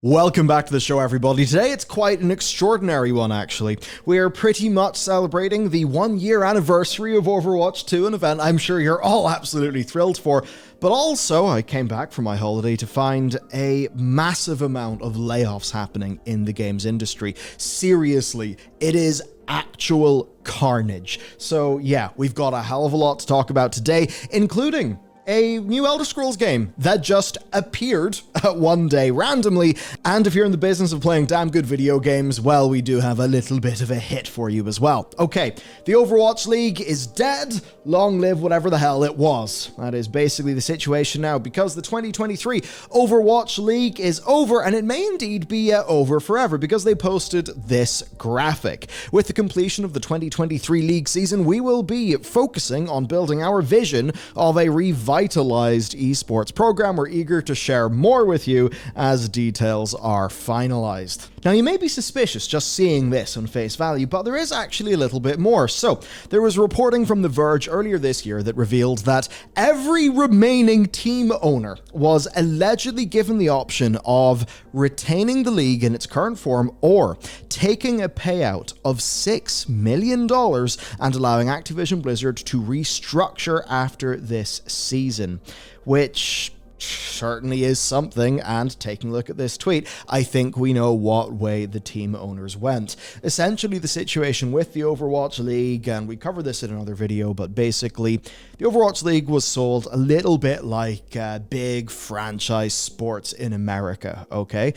Welcome back to the show, everybody. Today it's quite an extraordinary one, actually. We are pretty much celebrating the 1-year anniversary of Overwatch 2, an event I'm sure you're all absolutely thrilled for. But also, I came back from my holiday to find a massive amount of layoffs happening in the games industry. Seriously, it is actual carnage. So yeah, we've got a hell of a lot to talk about today, including a new Elder Scrolls game that just appeared one day randomly. And if you're in the business of playing damn good video games, well, we do have a little bit of a hit for you as well. Okay, the Overwatch League is dead. Long live whatever the hell it was. That is basically the situation now, because the 2023 Overwatch League is over, and it may indeed be over forever, because they posted this graphic. With the completion of the 2023 league season, we will be focusing on building our vision of a revitalized esports program. We're eager to share more with you as details are finalized. Now, you may be suspicious just seeing this on face value, but there is actually a little bit more. So, there was reporting from The Verge earlier this year that revealed that every remaining team owner was allegedly given the option of retaining the league in its current form or taking a payout of $6 million and allowing Activision Blizzard to restructure after this season, which certainly is something. And taking a look at this tweet, I think we know what way the team owners went. Essentially, the situation with the Overwatch League, and we covered this in another video, but basically the Overwatch League was sold a little bit like big franchise sports in America, okay?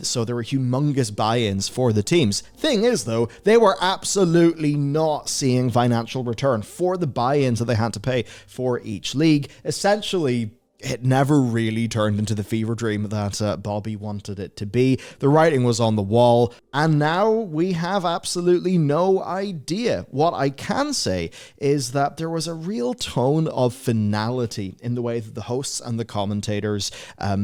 So there were humongous buy-ins for the teams. Thing is, though, they were absolutely not seeing financial return for the buy-ins that they had to pay for each league. Essentially, it never really turned into the fever dream that Bobby wanted it to be. The writing was on the wall, and now we have absolutely no idea. What I can say is that there was a real tone of finality in the way that the hosts and the commentators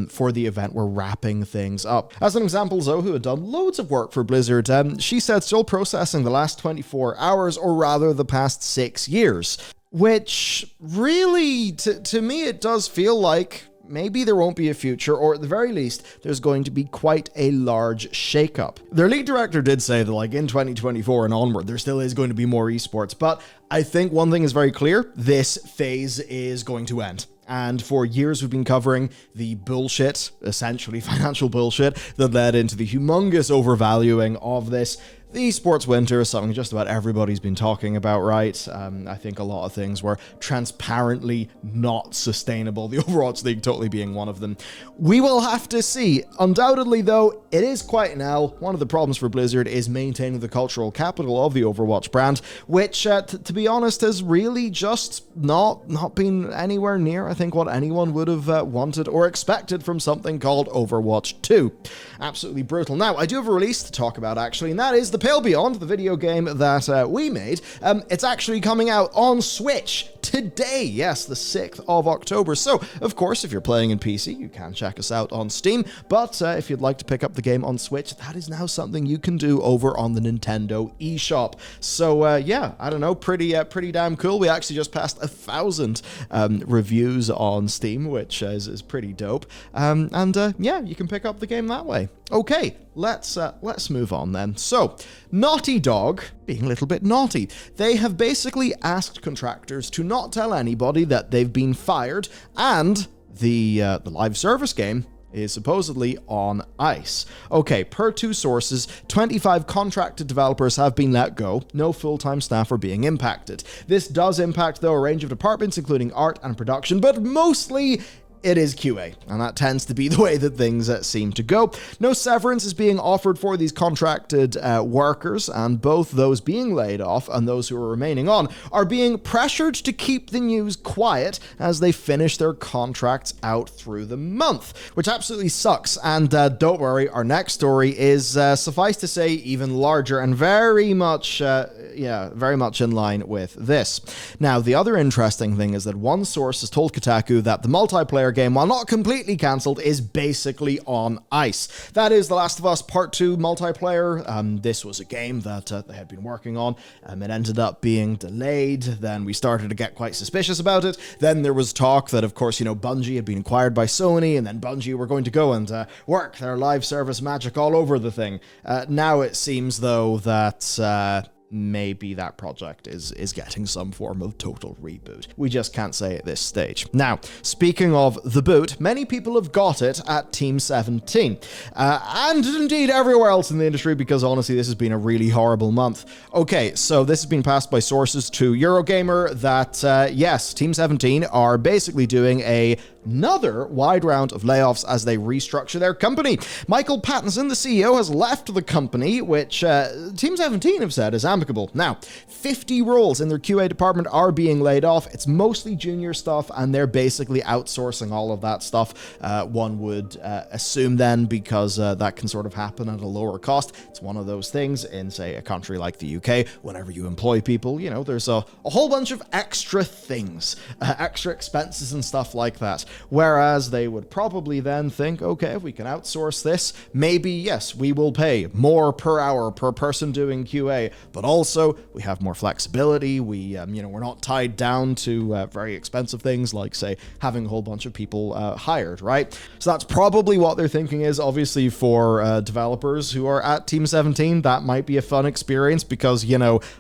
for the event were wrapping things up. As an example, Zoe, who had done loads of work for Blizzard, she said still processing the last 24 hours, or rather the past 6 years. Which really, to me, it does feel like maybe there won't be a future, or at the very least, there's going to be quite a large shakeup. Their league director did say that, like, in 2024 and onward, there still is going to be more esports, but I think one thing is very clear: this phase is going to end. And for years, we've been covering the bullshit, essentially financial bullshit, that led into the humongous overvaluing of this. The esports winter is something just about everybody's been talking about, right? I think a lot of things were transparently not sustainable, the Overwatch League totally being one of them. We will have to see. Undoubtedly, though, it is quite an L. One of the problems for Blizzard is maintaining the cultural capital of the Overwatch brand, which, to be honest, has really just not been anywhere near, I think, what anyone would have wanted or expected from something called Overwatch 2. Absolutely brutal. Now, I do have a release to talk about, actually, and that is The Pale Beyond, the video game that we made. It's actually coming out on Switch today, yes, the 6th of October. So, of course, if you're playing in PC, you can check us out on Steam, but if you'd like to pick up the game on Switch, that is now something you can do over on the Nintendo eShop. So, yeah, I don't know, pretty damn cool. We actually just passed 1,000 reviews on Steam, which is pretty dope. Yeah, you can pick up the game that way. Okay, let's move on then. So, Naughty Dog, being a little bit naughty, they have basically asked contractors to not tell anybody that they've been fired, and the live service game is supposedly on ice. Okay, per two sources, 25 contracted developers have been let go. No full-time staff are being impacted. This does impact, though, a range of departments, including art and production, but mostly it is QA, and that tends to be the way that things seem to go. No severance is being offered for these contracted workers, and both those being laid off and those who are remaining on are being pressured to keep the news quiet as they finish their contracts out through the month, which absolutely sucks. And don't worry, our next story is, suffice to say, even larger and very much, yeah, very much in line with this. Now, the other interesting thing is that one source has told Kotaku that the multiplayer game, while not completely cancelled, is basically on ice. That is The Last of Us Part 2 multiplayer. This was a game that they had been working on. It ended up being delayed. Then we started to get quite suspicious about it. Then there was talk that, of course, Bungie had been acquired by Sony, and then Bungie were going to go and work their live service magic all over the thing. Now it seems, though, that maybe that project is getting some form of total reboot. We just can't say at this stage. Now, speaking of the boot, many people have got it at Team 17. And indeed everywhere else in the industry, because honestly, this has been a really horrible month. Okay, so this has been passed by sources to Eurogamer that, yes, Team 17 are basically doing another wide round of layoffs as they restructure their company. Michael Pattinson, the CEO, has left the company, which Team 17 have said is amicable. Now, 50 roles in their QA department are being laid off. It's mostly junior stuff, and they're basically outsourcing all of that stuff. One would assume then, because that can sort of happen at a lower cost. It's one of those things in, say, a country like the UK, whenever you employ people, there's a whole bunch of extra things, extra expenses and stuff like that. Whereas they would probably then think, okay, if we can outsource this, maybe, yes, we will pay more per hour per person doing QA, but also we have more flexibility. We're not tied down to very expensive things like, say, having a whole bunch of people hired, right? So that's probably what they're thinking is. Obviously, for developers who are at Team 17, that might be a fun experience because,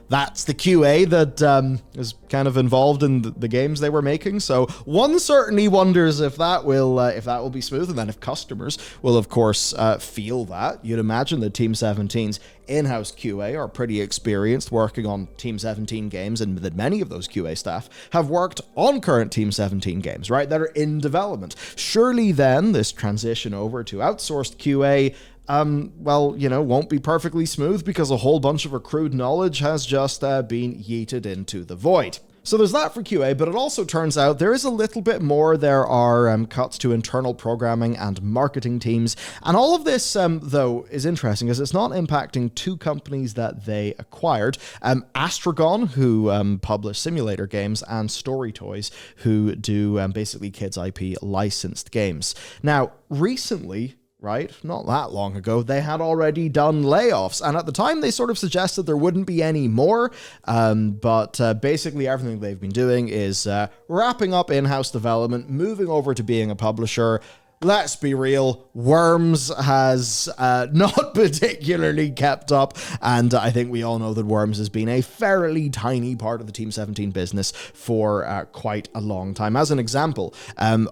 that's the QA that is kind of involved in the games they were making. So one certainly wonders if that will be smooth, and then if customers will, of course, feel that. You'd imagine that Team 17's in-house QA are pretty experienced working on Team 17 games, and that many of those QA staff have worked on current Team 17 games, right, that are in development. Surely then this transition over to outsourced QA won't be perfectly smooth because a whole bunch of accrued knowledge has just been yeeted into the void. So there's that for QA, but it also turns out there is a little bit more. There are cuts to internal programming and marketing teams. And all of this, though, is interesting because it's not impacting two companies that they acquired. Astragon, who publish simulator games, and Story Toys, who do basically kids IP licensed games. Now, recently, right, not that long ago, they had already done layoffs, and at the time they sort of suggested there wouldn't be any more, but basically everything they've been doing is wrapping up in-house development, moving over to being a publisher. Let's be real, Worms has not particularly kept up, and I think we all know that Worms has been a fairly tiny part of the Team 17 business for quite a long time. As an example,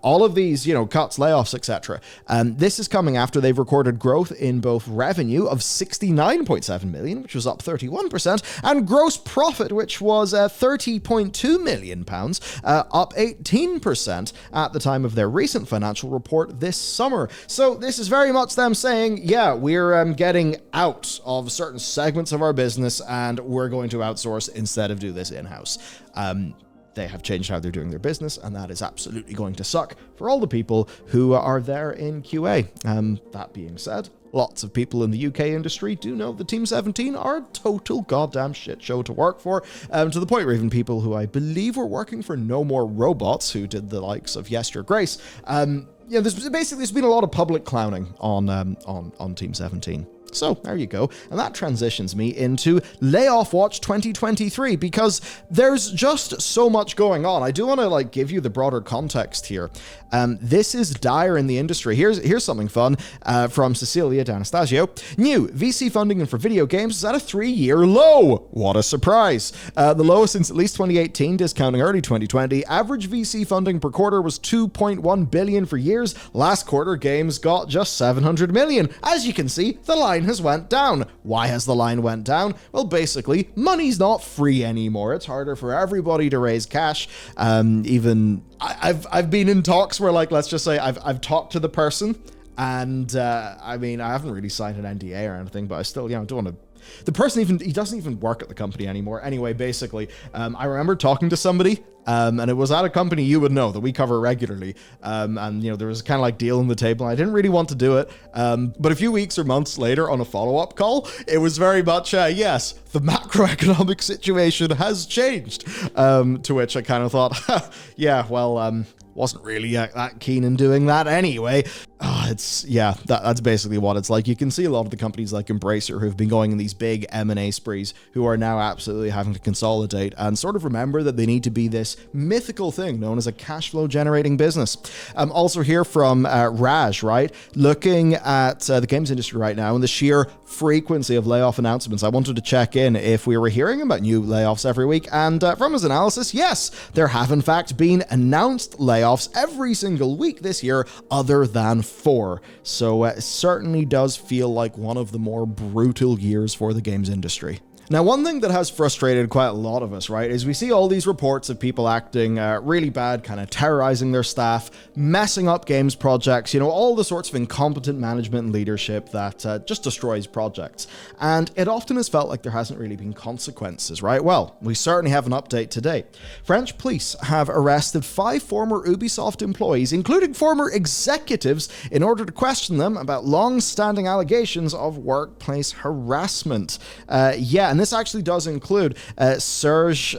all of these, cuts, layoffs, etc., this is coming after they've recorded growth in both revenue of 69.7 million, which was up 31%, and gross profit, which was 30.2 million pounds, up 18% at the time of their recent financial report this summer. So this is very much them saying, yeah, we're getting out of certain segments of our business and we're going to outsource instead of do this in-house. They have changed how they're doing their business, and that is absolutely going to suck for all the people who are there in QA. That being said, lots of people in the UK industry do know the Team 17 are a total goddamn shit show to work for, to the point where even people who I believe were working for No More Robots, who did the likes of Yes Your Grace, there's been a lot of public clowning on Team 17. So there you go. And that transitions me into Layoff Watch 2023, because there's just so much going on. I do want to give you the broader context here. This is dire in the industry. Here's something fun from Cecilia D'Anastasio. New VC funding for video games is at a 3-year low. What a surprise. The lowest since at least 2018, discounting early 2020. Average VC funding per quarter was 2.1 billion for years. Last quarter, games got just 700 million. As you can see, the line has went down. Why has the line went down? Well, basically, money's not free anymore. It's harder for everybody to raise cash. Even I've been in talks where, let's just say I've talked to the person, and I haven't really signed an NDA or anything, but I still, don't want to The person he doesn't even work at the company anymore. Anyway, basically, I remember talking to somebody, and it was at a company you would know that we cover regularly. And, you know, there was kind of like deal on the table. And I didn't really want to do it. But a few weeks or months later on a follow-up call, it was very much, yes, the macroeconomic situation has changed. To which I kind of thought, yeah, well, wasn't really that keen in doing that anyway. That's basically what it's like. You can see a lot of the companies like Embracer who've been going in these big M&A sprees who are now absolutely having to consolidate and sort of remember that they need to be this mythical thing known as a cash flow generating business. Also here from Raj, right? Looking at the games industry right now and the sheer frequency of layoff announcements, I wanted to check in if we were hearing about new layoffs every week. And from his analysis, yes, there have in fact been announced layoffs every single week this year other than 4. So it certainly does feel like one of the more brutal years for the games industry. Now, one thing that has frustrated quite a lot of us, right, is we see all these reports of people acting really bad, kind of terrorizing their staff, messing up games projects, you know, all the sorts of incompetent management and leadership that just destroys projects. And it often has felt like there hasn't really been consequences, right? Well, we certainly have an update today. French police have arrested 5 former Ubisoft employees, including former executives, in order to question them about long-standing allegations of workplace harassment. And this actually does include Serge,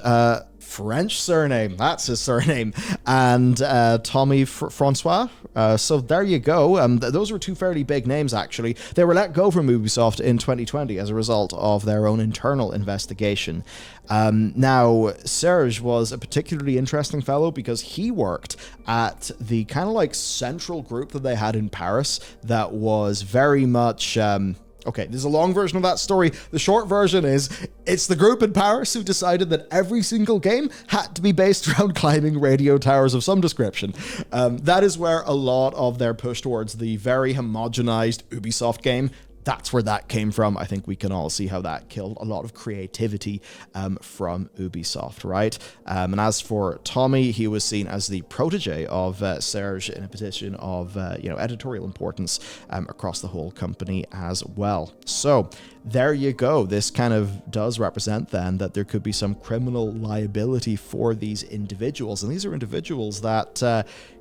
French surname, that's his surname, and Tommy Francois. So there you go. Those were 2 fairly big names, actually. They were let go from Ubisoft in 2020 as a result of their own internal investigation. Now, Serge was a particularly interesting fellow because he worked at the kind of like central group that they had in Paris that was very much... Okay, there's a long version of that story. The short version is, it's the group in Paris who decided that every single game had to be based around climbing radio towers of some description. That is where a lot of their push towards the very homogenized Ubisoft game, that's where that came from. I think we can all see how that killed a lot of creativity from Ubisoft, right? And as for Tommy, he was seen as the protege of Serge in a position of editorial importance across the whole company as well. So there you go. This kind of does represent then that there could be some criminal liability for these individuals. And these are individuals that,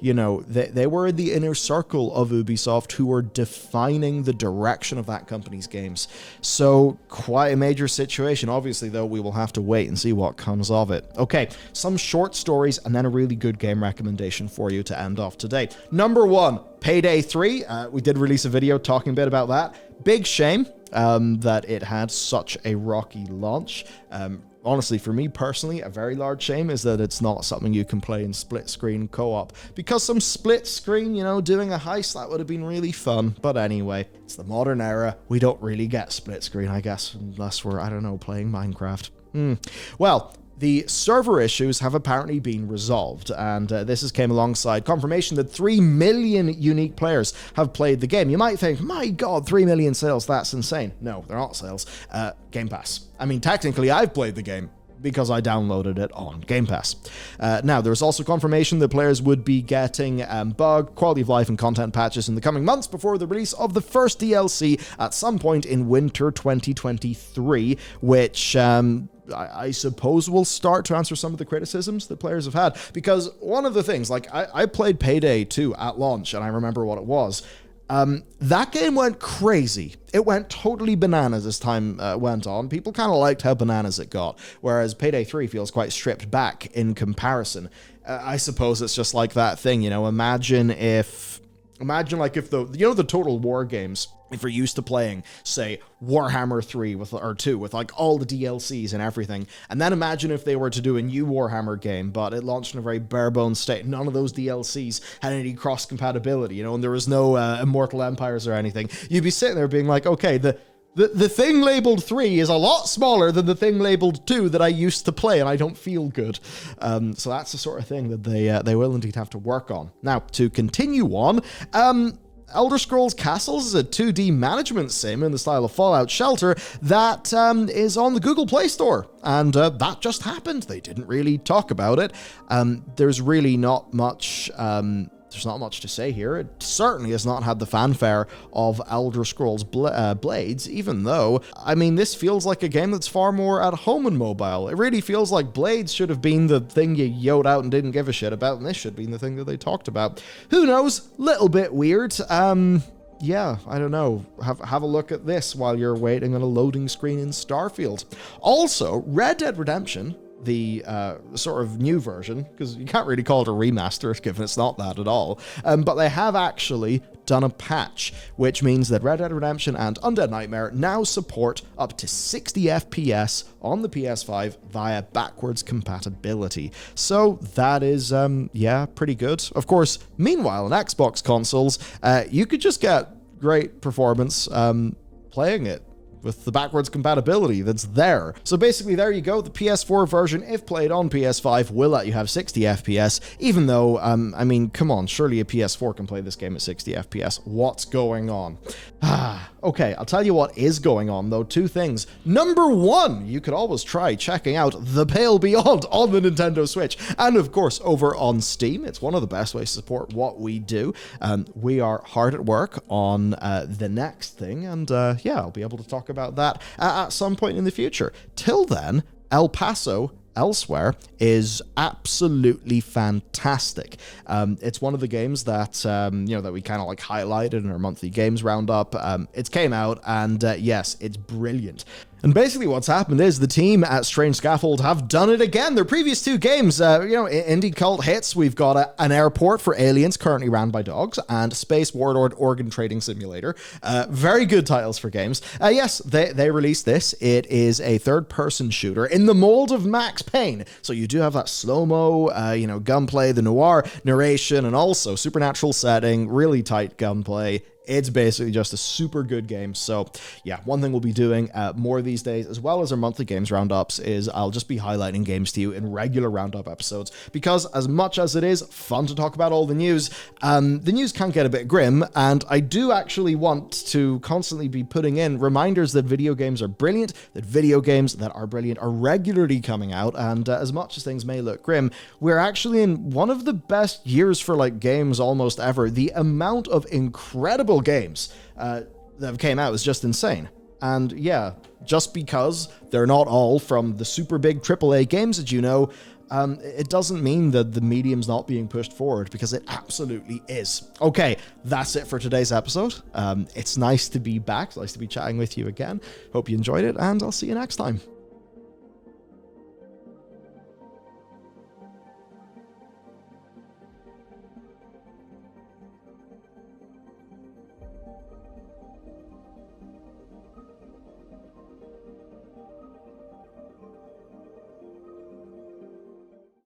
they were in the inner circle of Ubisoft who were defining the direction of that company's games. So quite a major situation. Obviously, though, we will have to wait and see what comes of it. Okay, some short stories and then a really good game recommendation for you to end off today. Number 1, Payday 3. We did release a video talking a bit about that. Big shame that it had such a rocky launch. Honestly, for me personally, a very large shame is that it's not something you can play in split screen co-op. Because some split screen, doing a heist, that would have been really fun. But anyway, it's the modern era. We don't really get split screen, I guess, unless we're, playing Minecraft. Well, the server issues have apparently been resolved, and this has came alongside confirmation that 3 million unique players have played the game. You might think, my god, 3 million sales, that's insane. No, they're not sales. Game Pass. I mean, technically, I've played the game because I downloaded it on Game Pass. Now, there's also confirmation that players would be getting bug, quality of life, and content patches in the coming months before the release of the first DLC at some point in winter 2023, which... I suppose we'll start to answer some of the criticisms that players have had. Because one of the things, I played Payday 2 at launch, and I remember what it was. That game went crazy. It went totally bananas as time went on. People kind of liked how bananas it got, whereas Payday 3 feels quite stripped back in comparison. I suppose it's just like that thing, imagine if the Total War games, if you're used to playing, say, Warhammer 3 or 2 with all the DLCs and everything, and then imagine if they were to do a new Warhammer game, but it launched in a very bare bones state. None of those DLCs had any cross compatibility, and there was no Immortal Empires or anything. You'd be sitting there being like, okay, the thing labeled 3 is a lot smaller than the thing labeled 2 that I used to play, and I don't feel good. So that's the sort of thing that they will indeed have to work on. Now, to continue on, Elder Scrolls Castles is a 2D management sim in the style of Fallout Shelter that is on the Google Play Store. And that just happened. They didn't really talk about it. There's really not much there's not much to say here. It certainly has not had the fanfare of Elder Scrolls Blades, even though, I mean, this feels like a game that's far more at home in mobile. It really feels like Blades should have been the thing you yelled out and didn't give a shit about, and this should have been the thing that they talked about. Who knows? Little bit weird. Yeah, I don't know. Have a look at this while you're waiting on a loading screen in Starfield. Also, Red Dead Redemption, the sort of new version, because you can't really call it a remaster, given it's not that at all, but they have actually done a patch, which means that Red Dead Redemption and Undead Nightmare now support up to 60 FPS on the PS5 via backwards compatibility. So that is, yeah, pretty good. Of course, meanwhile, on Xbox consoles, you could just get great performance playing it with the backwards compatibility that's there. So basically, there you go. The PS4 version, if played on PS5, will let you have 60 FPS, even though, I mean, come on, surely a PS4 can play this game at 60 FPS. What's going on? Okay, I'll tell you what is going on, though. Two things. Number one, you could always try checking out The Pale Beyond on the Nintendo Switch, and of course, over on Steam. It's one of the best ways to support what we do. We are hard at work on the next thing, and yeah, I'll be able to talk about that at some point in the future. Till then, El Paso Elsewhere is absolutely fantastic. It's one of the games that, that we kind of like highlighted in our monthly games roundup. It came out, and yes, it's brilliant. And basically what's happened is the team at Strange Scaffold have done it again. Their previous two games, indie cult hits. We've got an airport for aliens currently ran by dogs, and Space Warlord Organ Trading Simulator. Very good titles for games. Yes, they released this. It is a third-person shooter in the mold of Max Payne. So you do have that slow-mo, gunplay, the noir narration, and also supernatural setting, really tight gunplay. It's basically just a super good game. So yeah, one thing we'll be doing more these days, as well as our monthly games roundups, is I'll just be highlighting games to you in regular roundup episodes, because as much as it is fun to talk about all the news can get a bit grim, and I do actually want to constantly be putting in reminders that video games are brilliant, that video games that are brilliant are regularly coming out, and as much as things may look grim, we're actually in one of the best years for like games almost ever. The amount of incredible games that have came out is just insane. And yeah, just because they're not all from the super big AAA games that it doesn't mean that the medium's not being pushed forward, because it absolutely is. Okay, that's it for today's episode. It's nice to be back. It's nice to be chatting with you again. Hope you enjoyed it, and I'll see you next time.